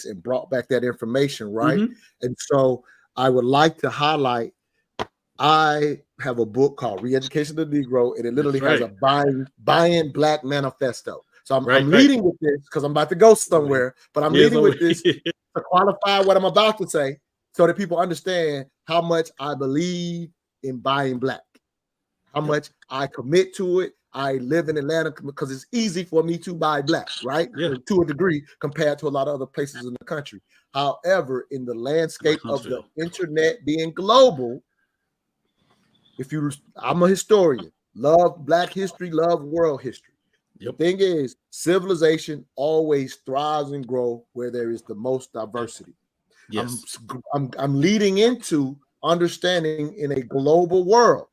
and brought back that information, right? Mm-hmm. And so I would like to highlight, I have a book called Re-Education of the Negro, and it literally That's has a right. buying black manifesto. So I'm Right. leading with this because I'm about to go somewhere, but I'm Yeah, leading so with this to qualify what I'm about to say so that people understand how much I believe in buying black, how much I commit to it. I live in Atlanta because it's easy for me to buy black, right? Yeah. To a degree compared to a lot of other places in the country. However, in the landscape Like of the Huntsville. internet being global, I'm a historian, love black history, love world history. Yep. The thing is, civilization always thrives and grows where there is the most diversity. Yes. I'm leading into understanding in a global world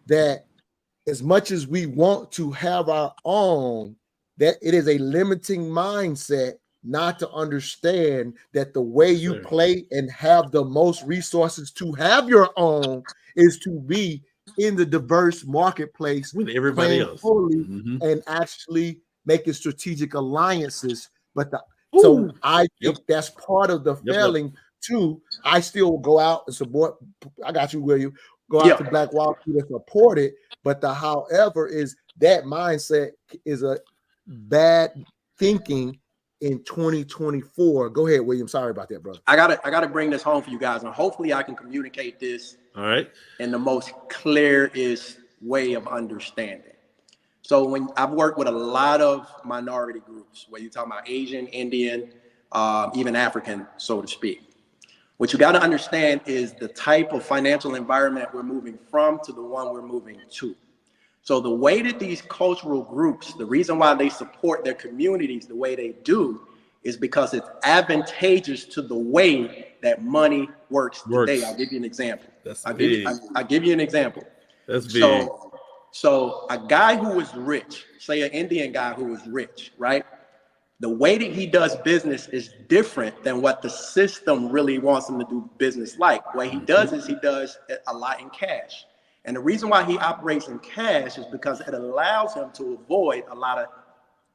that as much as we want to have our own, that it is a limiting mindset not to understand that the way you play and have the most resources to have your own is to be in the diverse marketplace with everybody else fully and actually making strategic alliances. But so I think that's part of the failing too. I still go out and support. I got you, William. Go out to Black Wall Street and support it. But the however is that mindset is a bad thinking in 2024. Go ahead, William. Sorry about that, brother. I gotta bring this home for you guys, and hopefully I can communicate this in the most clearest way of understanding. So when I've worked with a lot of minority groups, where you're talking about Asian, Indian, even African, so to speak. What you got to understand is the type of financial environment we're moving from to the one we're moving to. So the way that these cultural groups, the reason why they support their communities the way they do is because it's advantageous to the way that money works today. I'll give you an example. I'll give you an example. That's big. So a guy who is rich, say an Indian guy who is rich, right? The way that he does business is different than what the system really wants him to do business like. What he does is he does a lot in cash. And the reason why he operates in cash is because it allows him to avoid a lot of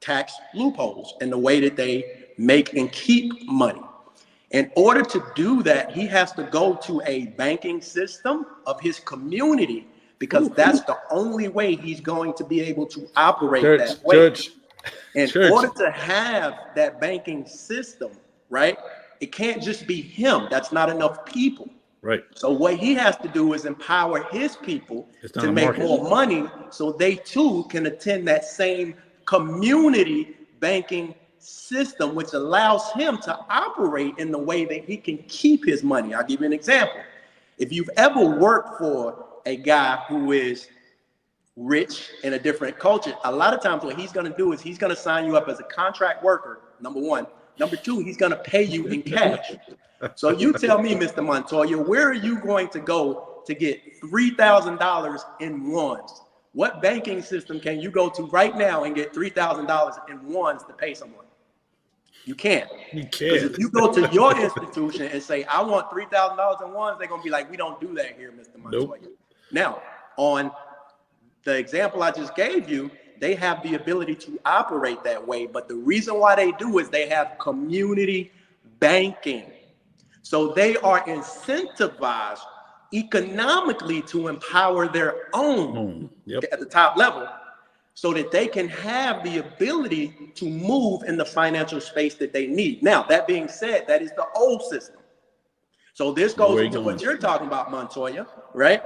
tax loopholes in the way that they make and keep money. In order to do that, he has to go to a banking system of his community because that's the only way he's going to be able to operate that way. In order to have that banking system, right, it can't just be him. That's not enough people. Right. So what he has to do is empower his people to make more money so they too can attend that same community banking system, which allows him to operate in the way that he can keep his money. I'll give you an example. If you've ever worked for a guy who is rich in a different culture, a lot of times what he's going to do is he's going to sign you up as a contract worker, number one. Number two, he's going to pay you in cash. So you tell me, Mr. Montoya, where are you going to go to get $3,000 in ones? What banking system can you go to right now and get $3,000 in ones to pay someone? You can't. You can't. Because if you go to your institution and say, I want $3,000 in ones, they're going to be like, we don't do that here, Mr. Montoya. Nope. Now, on the example I just gave you, they have the ability to operate that way. But the reason why they do is they have community banking. So they are incentivized economically to empower their own at the top level so that they can have the ability to move in the financial space that they need. Now, that being said, that is the old system. So this goes into what you're talking about, Montoya, right?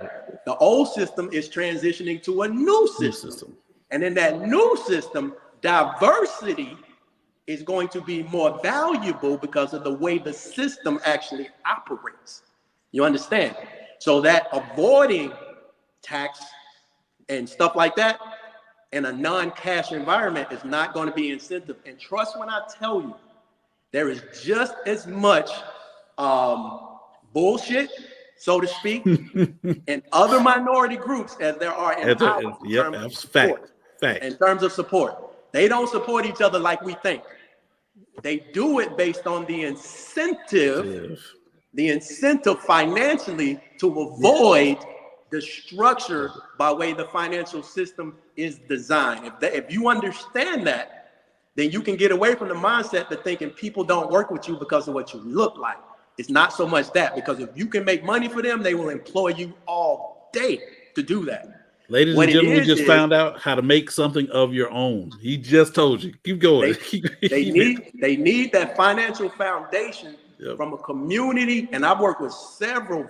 The old system is transitioning to a new system. And in that new system, diversity is going to be more valuable because of the way the system actually operates. You understand? So that avoiding tax and stuff like that in a non-cash environment is not going to be incentive. And trust when I tell you, there is just as much bullshit, so to speak, in other minority groups as there are in ours in terms of support. In terms of support. They don't support each other like we think. They do it based on the incentive financially to avoid the structure by way the financial system is designed. If you understand that, then you can get away from the mindset of thinking people don't work with you because of what you look like. It's not so much that, because if you can make money for them, they will employ you all day to do that. Ladies and gentlemen, we just found out how to make something of your own. He just told you. Keep going. They need that financial foundation from a community, and I've worked with several